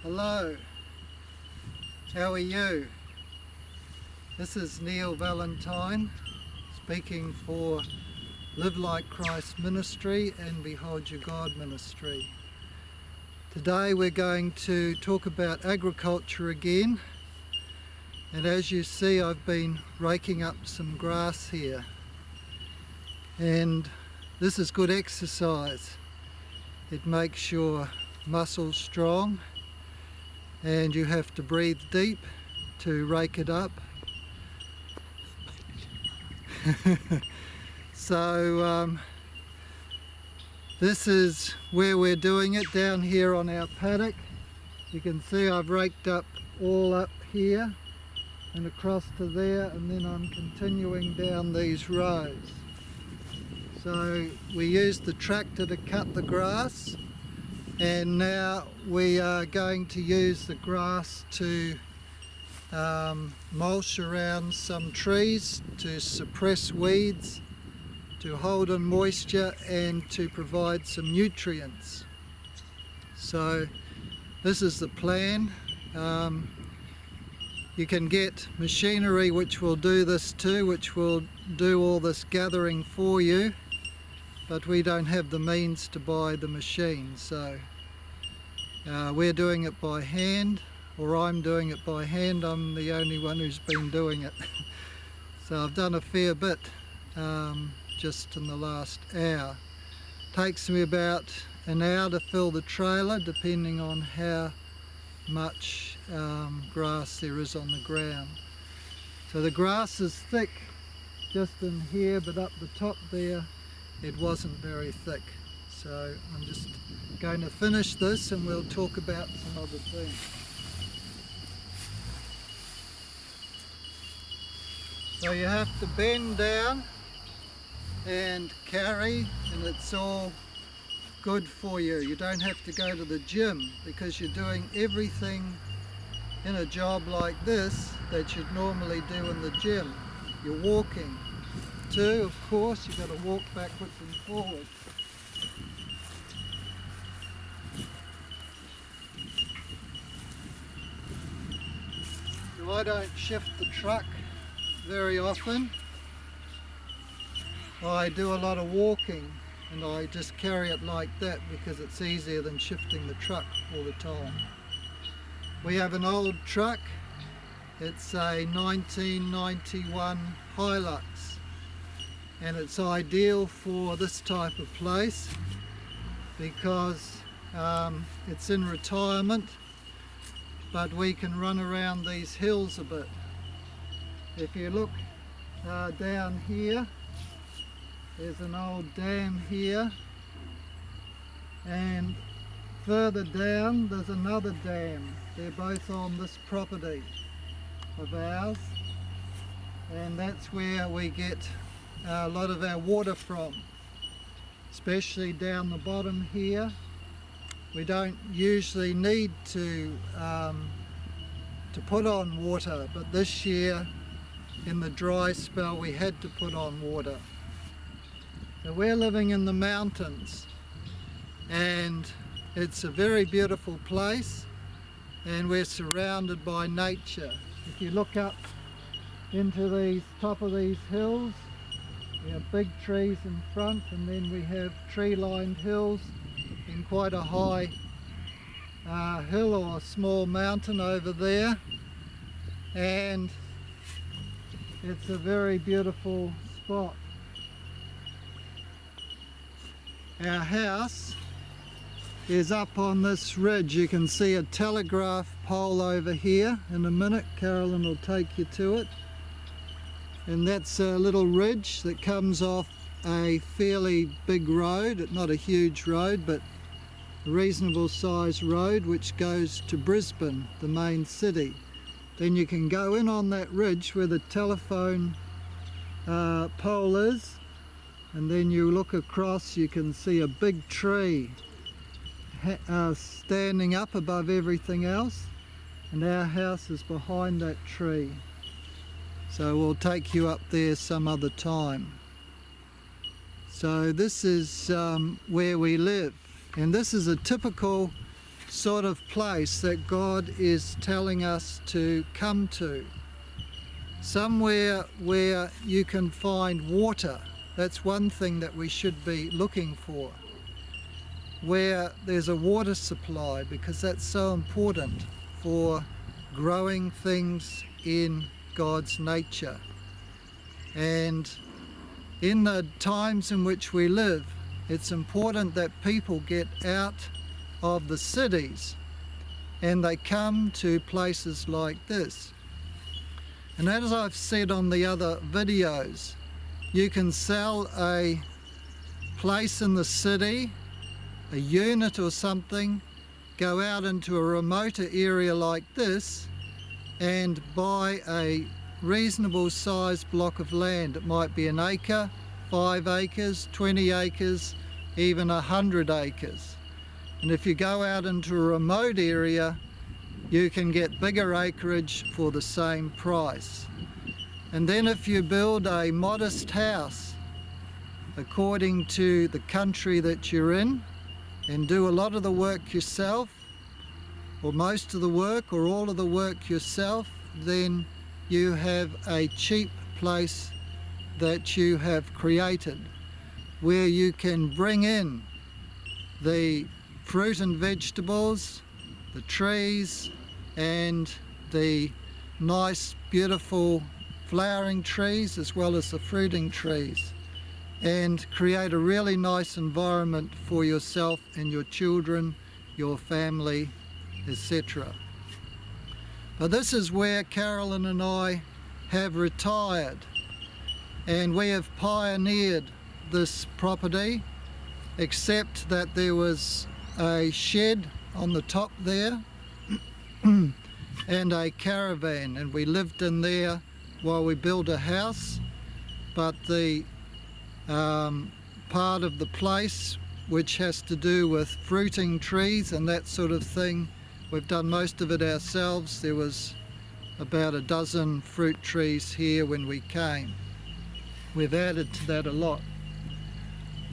Hello, how are you? This is Neil Valentine speaking for Live Like Christ Ministry and Behold Your God Ministry. Today we're going to talk about agriculture again, and as you see I've been raking up some grass here, and this is good exercise. It makes your muscles strong and you have to breathe deep to rake it up. So this is where we're doing it, down here on our paddock. You can see I've raked up all up here and across to there, and then I'm continuing down these rows. So we used the tractor to cut the grass, and now we are going to use the grass to mulch around some trees to suppress weeds, to hold in moisture and to provide some nutrients. So this is the plan. You can get machinery which will do this too, which will do all this gathering for you, but we don't have the means to buy the machine, so we're doing it by hand, or I'm doing it by hand. I'm the only one who's been doing it. So I've done a fair bit just in the last hour. Takes me about an hour to fill the trailer, depending on how much grass there is on the ground. So the grass is thick just in here, but up the top there it wasn't very thick. So I'm just going to finish this and we'll talk about some other things. So you have to bend down and carry, and it's all good for you. You don't have to go to the gym because you're doing everything in a job like this that you'd normally do in the gym. You're walking too, of course. You've got to walk backwards and forwards. So I don't shift the truck very often. I do a lot of walking, and I just carry it like that because it's easier than shifting the truck all the time. We have an old truck. It's a 1991 Hilux, and it's ideal for this type of place because it's in retirement, but we can run around these hills a bit. If you look down here, there's an old dam here, and further down there's another dam. They're both on this property of ours, and that's where we get a lot of our water from, especially down the bottom here. We don't usually need to put on water, but this year in the dry spell we had to put on water. So we're living in the mountains, and it's a very beautiful place, and we're surrounded by nature. If you look up into the top of these hills, we have big trees in front, and then we have tree-lined hills in quite a high hill or a small mountain over there, and it's a very beautiful spot. Our house is up on this ridge. You can see a telegraph pole over here. In a minute Carolyn will take you to it, and that's a little ridge that comes off a fairly big road, not a huge road but a reasonable sized road which goes to Brisbane, the main city. Then you can go in on that ridge where the telephone pole is, and then you look across, you can see a big tree standing up above everything else, and our house is behind that tree. So we'll take you up there some other time. So this is where we live, and this is a typical sort of place that God is telling us to come to. Somewhere where you can find water. That's one thing that we should be looking for. Where there's a water supply, because that's so important for growing things in God's nature. And in the times in which we live, it's important that people get out of the cities and they come to places like this. And as I've said on the other videos, you can sell a place in the city, a unit or something, go out into a remoter area like this and buy a reasonable sized block of land. It might be an acre, 5 acres, 20 acres, even 100 acres. And if you go out into a remote area, you can get bigger acreage for the same price. And then if you build a modest house according to the country that you're in and do a lot of the work yourself, or most of the work or all of the work yourself, then you have a cheap place that you have created where you can bring in the fruit and vegetables, the trees, and the nice, beautiful flowering trees as well as the fruiting trees, and create a really nice environment for yourself and your children, your family, etc. But this is where Carolyn and I have retired, and we have pioneered this property, except that there was a shed on the top there and a caravan, and we lived in there while we built a house. But the part of the place which has to do with fruiting trees and that sort of thing, we've done most of it ourselves. There was about a dozen fruit trees here when we came. We've added to that a lot.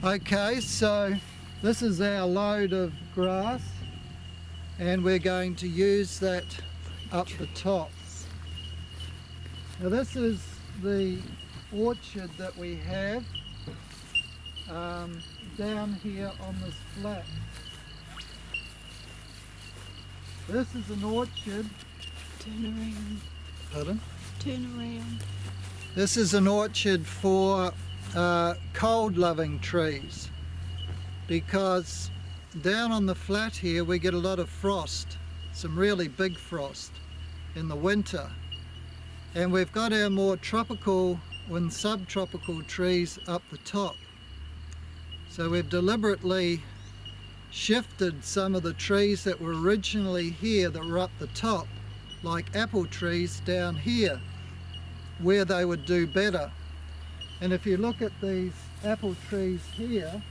Okay, so this is our load of grass, and we're going to use that up the top. Now this is the orchard that we have down here on this flat. This is an orchard. Turn around. Pardon? Turn around. This is an orchard for cold-loving trees, because down on the flat here we get a lot of frost, some really big frost in the winter. And we've got our more tropical and subtropical trees up the top. So we've deliberately shifted some of the trees that were originally here that were up the top, like apple trees, down here where they would do better. And if you look at these apple trees here,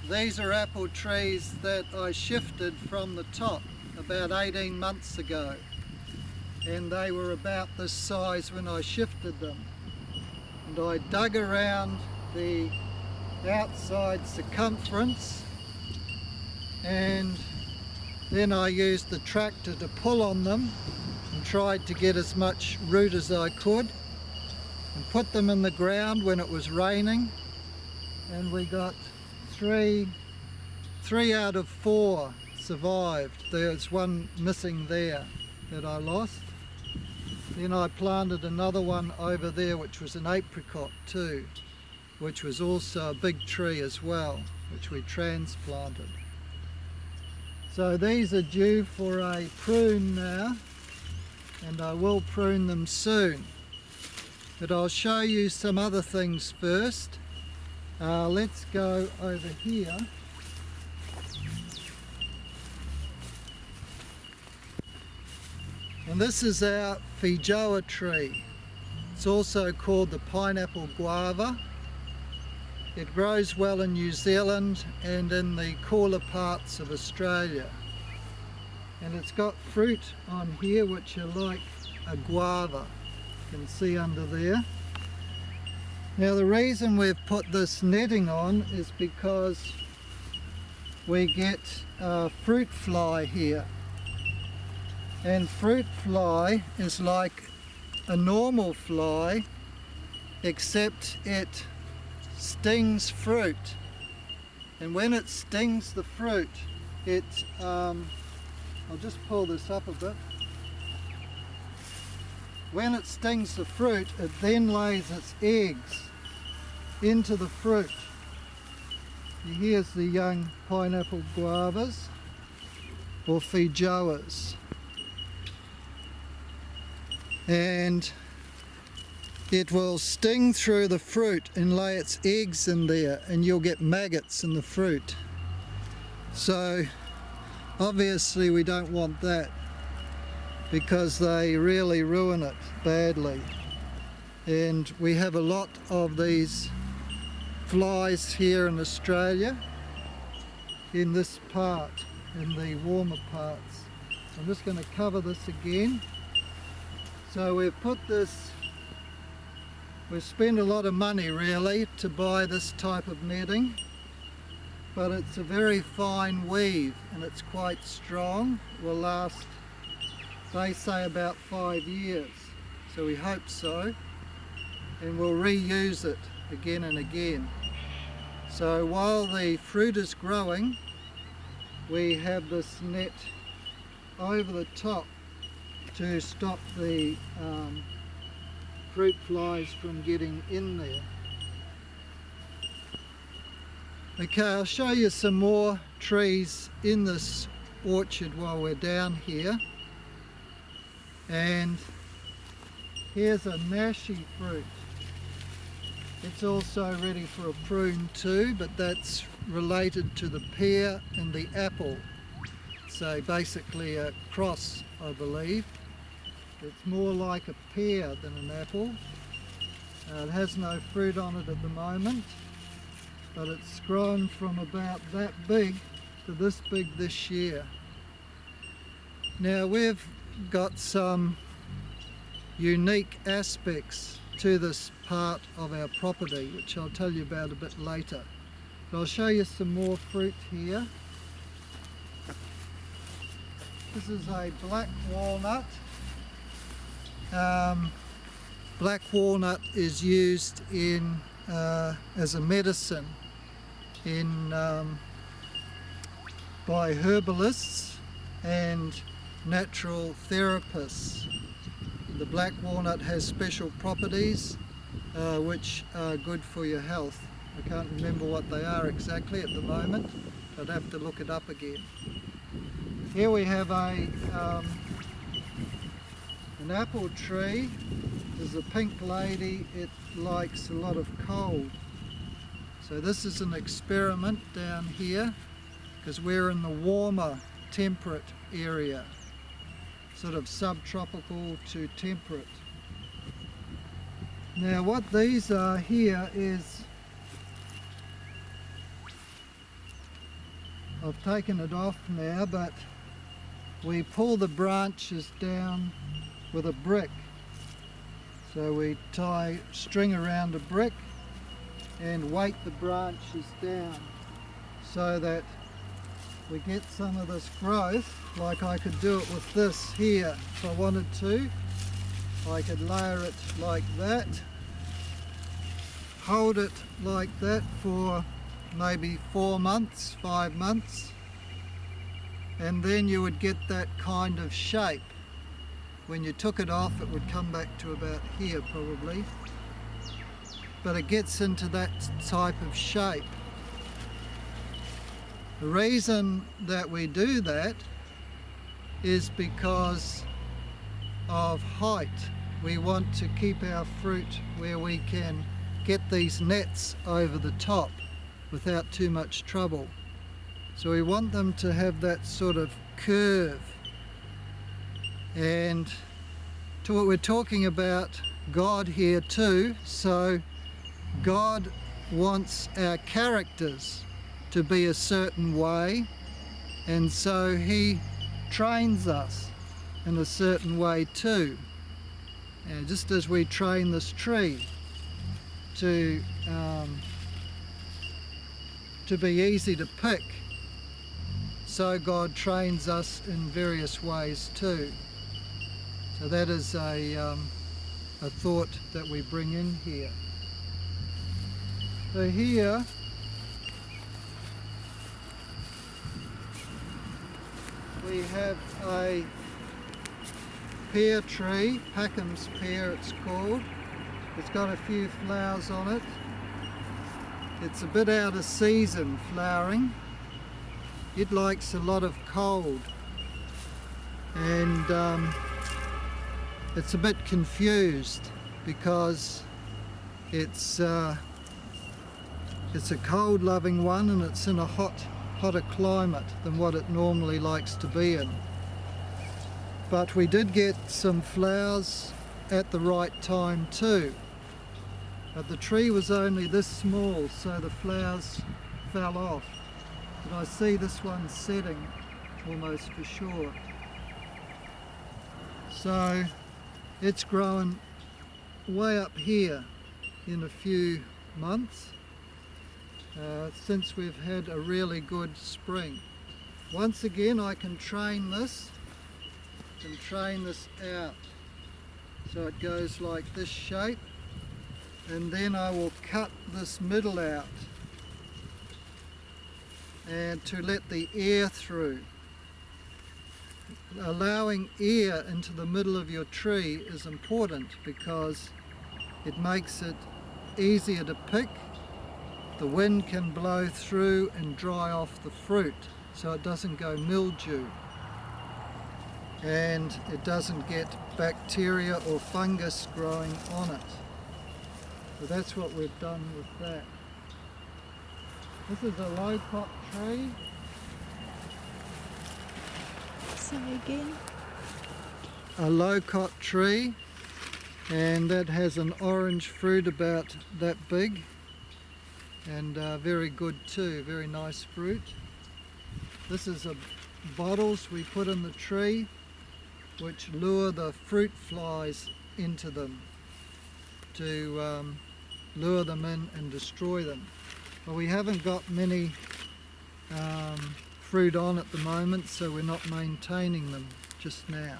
these are apple trees that I shifted from the top about 18 months ago, and they were about this size when I shifted them. And I dug around the outside circumference, and then I used the tractor to pull on them and tried to get as much root as I could and put them in the ground when it was raining, and we got three out of 4 survived. There's one missing there that I lost. Then I planted another one over there, which was an apricot too, which was also a big tree as well, which we transplanted. So these are due for a prune now, and I will prune them soon. But I'll show you some other things first. Let's go over here. And this is our feijoa tree. It's also called the pineapple guava. It grows well in New Zealand and in the cooler parts of Australia. And it's got fruit on here which are like a guava. You can see under there. Now the reason we've put this netting on is because we get fruit fly here, and fruit fly is like a normal fly except it stings fruit, and when it stings the fruit it I'll just pull this up a bit. When it stings the fruit, it then lays its eggs into the fruit. Here's the young pineapple guavas or feijoas, and it will sting through the fruit and lay its eggs in there, and you'll get maggots in the fruit. So obviously we don't want that, because they really ruin it badly. And we have a lot of these flies here in Australia, in this part, in the warmer parts. I'm just going to cover this again. So we've put this, we've spent a lot of money really to buy this type of netting, but it's a very fine weave and it's quite strong. It will last, they say, about 5 years, so we hope so, and we'll reuse it again and again. So while the fruit is growing, we have this net over the top to stop the fruit flies from getting in there. Okay, I'll show you some more trees in this orchard while we're down here. And here's a nashi fruit. It's also ready for a prune too, but that's related to the pear and the apple. So basically a cross, I believe. It's more like a pear than an apple. It has no fruit on it at the moment, but it's grown from about that big to this big this year. Now we've got some unique aspects to this part of our property, which I'll tell you about a bit later. But I'll show you some more fruit here. This is a black walnut. Black walnut is used in as a medicine by herbalists and natural therapists. The black walnut has special properties which are good for your health. I can't remember what they are exactly at the moment. I'd have to look it up again. Here we have an apple tree. There's a pink lady. It likes a lot of cold. So this is an experiment down here, because we're in the warmer temperate area, sort of subtropical to temperate. Now what these are here is, I've taken it off now, but we pull the branches down with a brick. So we tie string around a brick and weight the branches down so that we get some of this growth. Like I could do it with this here if I wanted to. I could layer it like that, hold it like that for maybe 4 months, 5 months, and then you would get that kind of shape. When you took it off, it would come back to about here probably, but it gets into that type of shape. The reason that we do that is because of height. We want to keep our fruit where we can get these nets over the top without too much trouble. So we want them to have that sort of curve. And we're talking about God here too, so God wants our characters to be a certain way, and so He trains us in a certain way too, and just as we train this tree to be easy to pick. So God trains us in various ways too. So that is a thought that we bring in here. So here we have a pear tree, Packham's pear it's called. It's got a few flowers on it. It's a bit out of season flowering. It likes a lot of cold, and it's a bit confused because it's a cold loving one, and it's in a hotter climate than what it normally likes to be in. But we did get some flowers at the right time too. But the tree was only this small, so the flowers fell off. But I see this one's setting almost for sure. So it's growing way up here in a few months since we've had a really good spring. Once again, I can train this out so it goes like this shape, and then I will cut this middle out and to let the air through. Allowing air into the middle of your tree is important because it makes it easier to pick. The wind can blow through and dry off the fruit so it doesn't go mildew, and it doesn't get bacteria or fungus growing on it. So that's what we've done with that. This is a low-pot tree. Say again. A low-cot tree, and that has an orange fruit about that big, and very good too, very nice fruit. This is bottles we put in the tree which lure the fruit flies into them to lure them in and destroy them. But we haven't got many fruit on at the moment, so we're not maintaining them just now.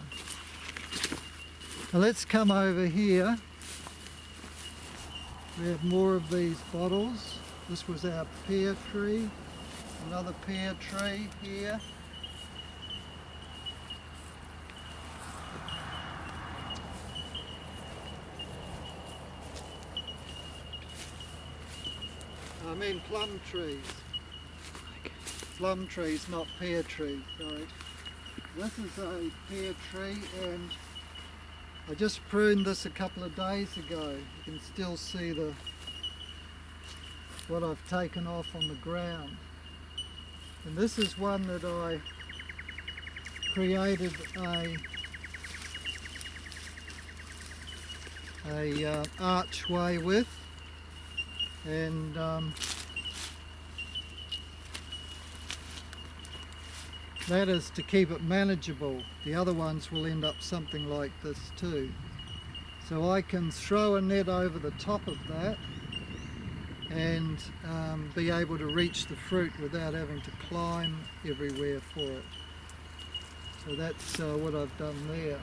Now let's come over here. We have more of these bottles. This was our pear tree, another pear tree here. I mean plum trees. Okay. Plum trees, not pear trees, sorry. This is a pear tree, and I just pruned this a couple of days ago. You can still see what I've taken off on the ground. And this is one that I created a archway with, and that is to keep it manageable. The other ones will end up something like this too. So I can throw a net over the top of that and be able to reach the fruit without having to climb everywhere for it. So that's what I've done there.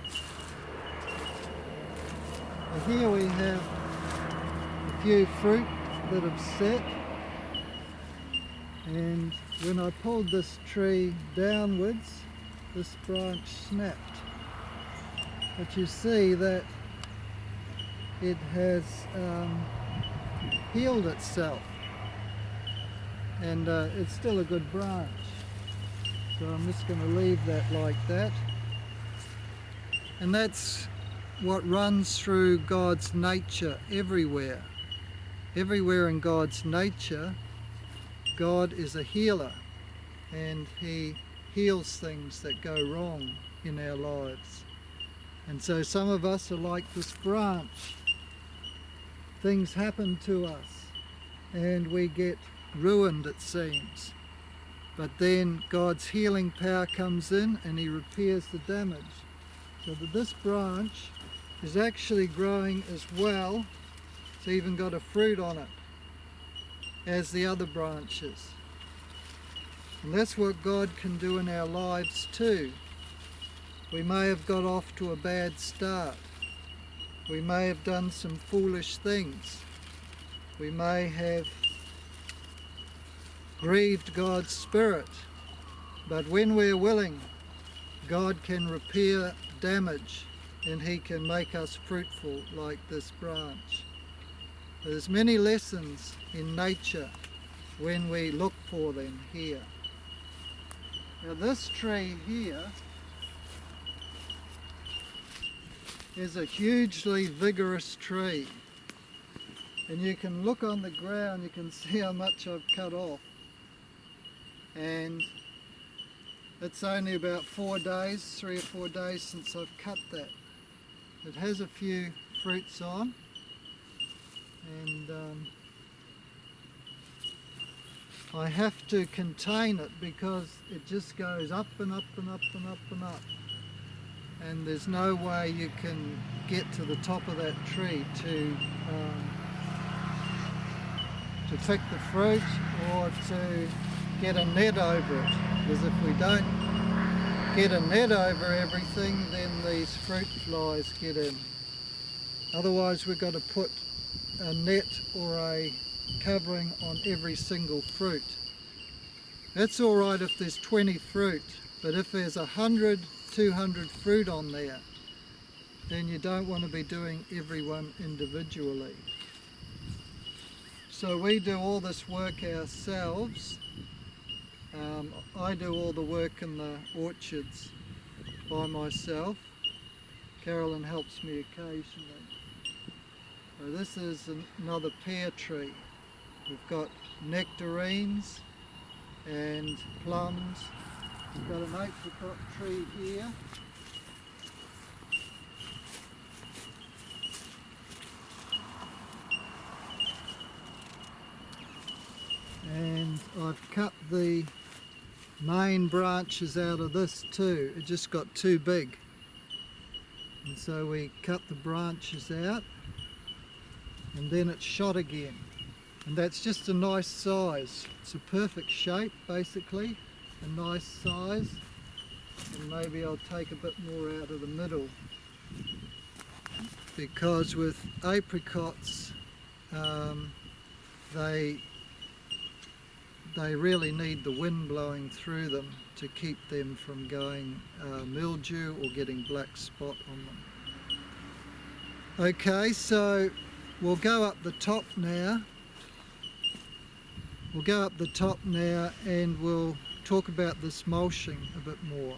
Here we have a few fruit that have set, and when I pulled this tree downwards, this branch snapped. But you see that it has healed itself, and it's still a good branch. So I'm just going to leave that like that. And that's what runs through God's nature everywhere. Everywhere in God's nature, God is a healer, and He heals things that go wrong in our lives. And so some of us are like this branch. Things happen to us and we get ruined, it seems. But then God's healing power comes in and He repairs the damage. So that this branch is actually growing as well. It's even got a fruit on it, as the other branches. And that's what God can do in our lives too. We may have got off to a bad start. We may have done some foolish things. We may have grieved God's Spirit. But when we're willing, God can repair damage and He can make us fruitful like this branch. There's many lessons in nature when we look for them here. Now this tree here is a hugely vigorous tree, and you can look on the ground, you can see how much I've cut off, and it's only about 3 or 4 days since I've cut that. It has a few fruits on, and I have to contain it because it just goes up and up and up and up and up, and there's no way you can get to the top of that tree to pick the fruit or to get a net over it, because if we don't get a net over everything, then these fruit flies get in. Otherwise we've got to put a net or a covering on every single fruit. That's all right if there's 20 fruit, but if there's 100, 200 fruit on there, then you don't want to be doing every one individually. So we do all this work ourselves. I do all the work in the orchards by myself. Carolyn helps me occasionally. So this is another pear tree. We've got nectarines and plums. We've got an apricot tree here. And I've cut the main branches out of this too. It just got too big. And so we cut the branches out, and then it's shot again. And that's just a nice size. It's a perfect shape basically, a nice size. And maybe I'll take a bit more out of the middle, because with apricots they really need the wind blowing through them to keep them from going mildew or getting black spot on them. Okay, so we'll go up the top now. We'll go up the top now and we'll talk about this mulching a bit more.